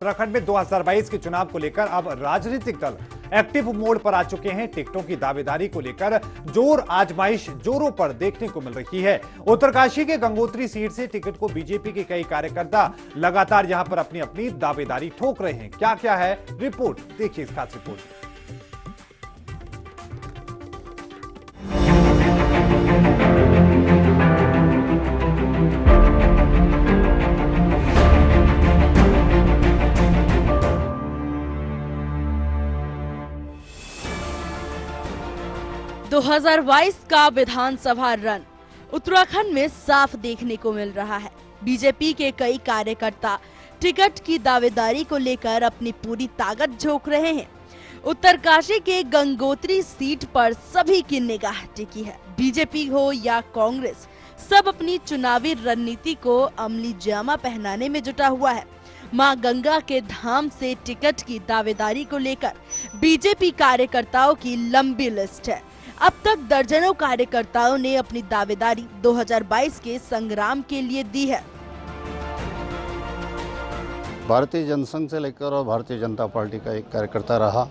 उत्तराखंड में 2022 के चुनाव को लेकर अब राजनीतिक दल एक्टिव मोड पर आ चुके हैं। टिकटों की दावेदारी को लेकर जोर आजमाइश जोरों पर देखने को मिल रही है। उत्तरकाशी के गंगोत्री सीट से टिकट को बीजेपी के कई कार्यकर्ता लगातार यहां पर अपनी अपनी दावेदारी ठोक रहे हैं। क्या क्या है रिपोर्ट, देखिए इस खास रिपोर्ट। 2022 का विधानसभा रन उत्तराखंड में साफ देखने को मिल रहा है। बीजेपी के कई कार्यकर्ता टिकट की दावेदारी को लेकर अपनी पूरी ताकत झोंक रहे हैं। उत्तरकाशी के गंगोत्री सीट पर सभी की निगाह टिकी है। बीजेपी हो या कांग्रेस, सब अपनी चुनावी रणनीति को अमली जामा पहनाने में जुटा हुआ है। मां गंगा के धाम से टिकट की दावेदारी को लेकर बीजेपी कार्यकर्ताओं की लंबी लिस्ट है। अब तक दर्जनों कार्यकर्ताओं ने अपनी दावेदारी 2022 के संग्राम के लिए दी है। भारतीय जनसंघ से लेकर और भारतीय जनता पार्टी का एक कार्यकर्ता रहा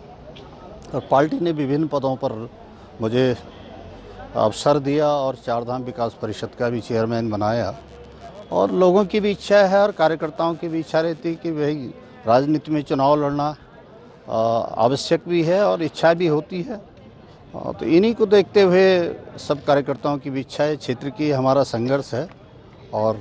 और पार्टी ने विभिन्न पदों पर मुझे अवसर दिया और चारधाम विकास परिषद का भी चेयरमैन बनाया। और लोगों की भी इच्छा है और कार्यकर्ताओं की भी इच्छा रहती है कि भाई राजनीति में चुनाव लड़ना आवश्यक भी है और इच्छा भी होती है। तो इन्हीं को देखते हुए सब कार्यकर्ताओं की भी इच्छा है, क्षेत्र की हमारा संघर्ष है और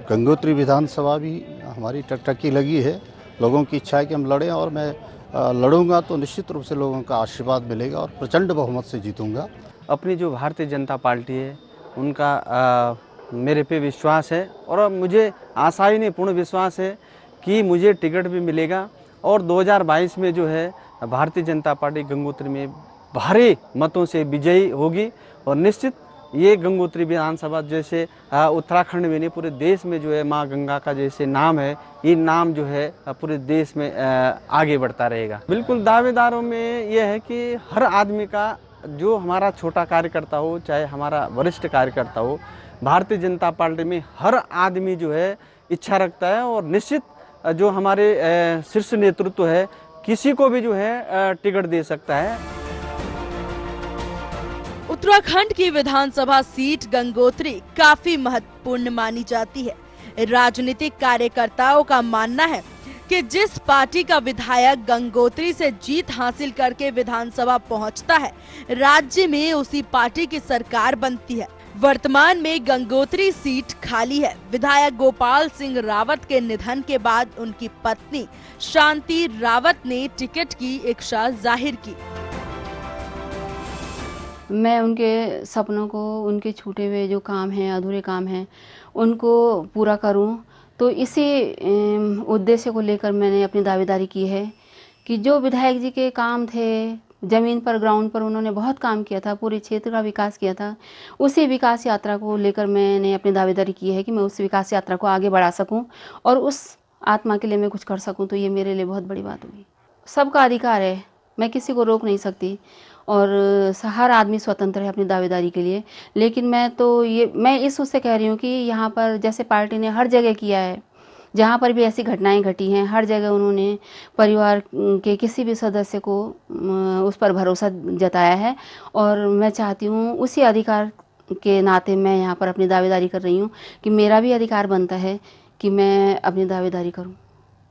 गंगोत्री विधानसभा भी हमारी टकटकी लगी है। लोगों की इच्छा है कि हम लड़ें और मैं लड़ूंगा तो निश्चित रूप से लोगों का आशीर्वाद मिलेगा और प्रचंड बहुमत से जीतूंगा। अपनी जो भारतीय जनता पार्टी है उनका मेरे पे विश्वास है और मुझे आशा ही नहीं पूर्ण विश्वास है कि मुझे टिकट भी मिलेगा और 2022 में जो है भारतीय जनता पार्टी गंगोत्री में भारी मतों से विजयी होगी और निश्चित ये गंगोत्री विधानसभा जैसे उत्तराखंड में नहीं पूरे देश में जो है मां गंगा का जैसे नाम है, ये नाम जो है पूरे देश में आगे बढ़ता रहेगा। बिल्कुल दावेदारों में ये है कि हर आदमी का, जो हमारा छोटा कार्यकर्ता हो चाहे हमारा वरिष्ठ कार्यकर्ता हो, भारतीय जनता पार्टी में हर आदमी जो है इच्छा रखता है और निश्चित जो हमारे शीर्ष नेतृत्व है किसी को भी जो है टिकट दे सकता है। उत्तराखंड की विधानसभा सीट गंगोत्री काफी महत्वपूर्ण मानी जाती है। राजनीतिक कार्यकर्ताओं का मानना है कि जिस पार्टी का विधायक गंगोत्री से जीत हासिल करके विधानसभा पहुंचता है, राज्य में उसी पार्टी की सरकार बनती है। वर्तमान में गंगोत्री सीट खाली है। विधायक गोपाल सिंह रावत के निधन के बाद उनकी पत्नी शांति रावत ने टिकट की इच्छा जाहिर की। मैं उनके सपनों को, उनके छूटे हुए जो काम हैं, अधूरे काम हैं, उनको पूरा करूं। तो इसी उद्देश्य को लेकर मैंने अपनी दावेदारी की है कि जो विधायक जी के काम थे, ज़मीन पर, ग्राउंड पर उन्होंने बहुत काम किया था, पूरे क्षेत्र का विकास किया था, उसी विकास यात्रा को लेकर मैंने अपनी दावेदारी की है कि मैं उस विकास यात्रा को आगे बढ़ा सकूं और उस आत्मा के लिए मैं कुछ कर सकूं। तो ये मेरे लिए बहुत बड़ी बात होगी। सबका अधिकार है, मैं किसी को रोक नहीं सकती और हर आदमी स्वतंत्र है अपनी दावेदारी के लिए। लेकिन मैं इस उससे कह रही हूँ कि यहाँ पर जैसे पार्टी ने हर जगह किया है, जहाँ पर भी ऐसी घटनाएं घटी हैं, हर जगह उन्होंने परिवार के किसी भी सदस्य को उस पर भरोसा जताया है और मैं चाहती हूँ उसी अधिकार के नाते मैं यहाँ पर अपनी दावेदारी कर रही हूँ कि मेरा भी अधिकार बनता है कि मैं अपनी दावेदारी करूँ।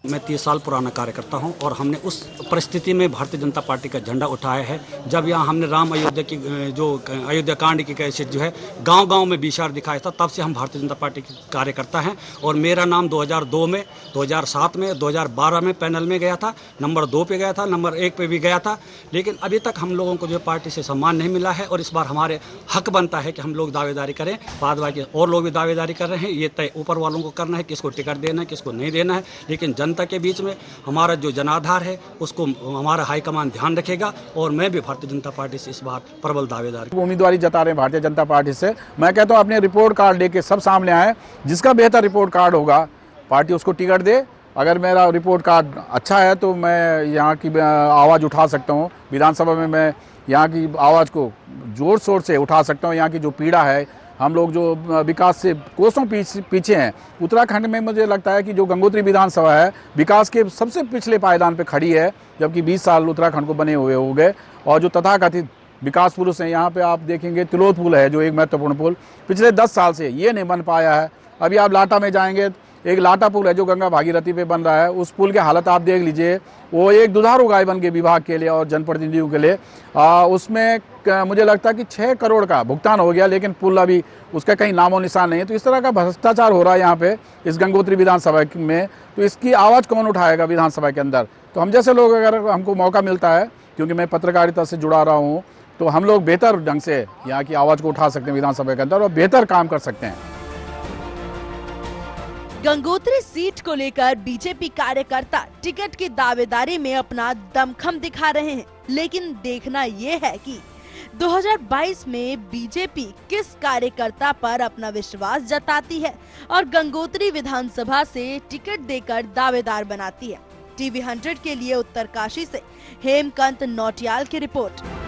मैं 30 साल पुराना कार्यकर्ता हूं और हमने उस परिस्थिति में भारतीय जनता पार्टी का झंडा उठाया है जब यहाँ हमने राम अयोध्या की जो अयोध्या कांड की कैसे जो है गांव-गांव में विचार दिखाया था, तब से हम भारतीय जनता पार्टी के कार्यकर्ता हैं। और मेरा नाम 2002 में, 2007 में, 2012 में पैनल में गया था, नंबर 2 पे गया था, नंबर 1 पे भी गया था। लेकिन अभी तक हम लोगों को जो पार्टी से सम्मान नहीं मिला है और इस बार हमारे हक बनता है कि हम लोग दावेदारी करें। बाद बाकी और लोग भी दावेदारी कर रहे हैं, ये तय ऊपर वालों को करना है किसको टिकट देना है, किसको नहीं देना है। लेकिन जनता के बीच में हमारा जो जनाधार है उसको हमारा हाईकमान ध्यान रखेगा और मैं भी भारतीय जनता पार्टी से इस बार प्रबल दावेदार उम्मीदवारी जता रहे हैं भारतीय जनता पार्टी से। मैं कहता हूं अपने रिपोर्ट कार्ड लेके सब सामने आए, जिसका बेहतर रिपोर्ट कार्ड होगा पार्टी उसको टिकट दे। अगर मेरा रिपोर्ट कार्ड अच्छा है तो मैं यहाँ की आवाज़ उठा सकता हूँ, विधानसभा में मैं यहाँ की आवाज़ को जोर शोर से उठा सकता हूँ। यहाँ की जो पीड़ा है, हम लोग जो विकास से कोसों पीछे हैं। उत्तराखंड में मुझे लगता है कि जो गंगोत्री विधानसभा है विकास के सबसे पिछले पायदान पे खड़ी है, जबकि 20 साल उत्तराखंड को बने हुए हो गए। और जो तथाकथित विकास पुरुष हैं, यहाँ पे आप देखेंगे तिलोत पुल है जो एक महत्वपूर्ण पुल पिछले 10 साल से ये नहीं बन पाया है। अभी आप लाटा में जाएंगे, एक लाटा पुल है जो गंगा भागीरथी पे बन रहा है, उस पुल की हालत आप देख लीजिए। वो एक दुधारू गाय वन के विभाग के लिए और जनप्रतिनिधियों के लिए उसमें मुझे लगता है कि 6 करोड़ का भुगतान हो गया, लेकिन पुल अभी उसका कहीं नामो निशान नहीं है। तो इस तरह का भ्रष्टाचार हो रहा है यहाँ पे इस गंगोत्री विधानसभा में। तो इसकी आवाज़ कौन उठाएगा विधानसभा के अंदर? तो हम जैसे लोग, अगर हमको मौका मिलता है, क्योंकि मैं पत्रकारिता से जुड़ा रहा हूँ, तो हम लोग बेहतर ढंग से यहाँ की आवाज़ को उठा सकते हैं विधानसभा के अंदर और बेहतर काम कर सकते हैं। गंगोत्री सीट को लेकर बीजेपी कार्यकर्ता टिकट की दावेदारी में अपना दमखम दिखा रहे हैं, लेकिन देखना ये है कि 2022 में बीजेपी किस कार्यकर्ता पर अपना विश्वास जताती है और गंगोत्री विधानसभा से टिकट देकर दावेदार बनाती है। टीवी 100 के लिए उत्तरकाशी से हेमकांत नौटियाल की रिपोर्ट।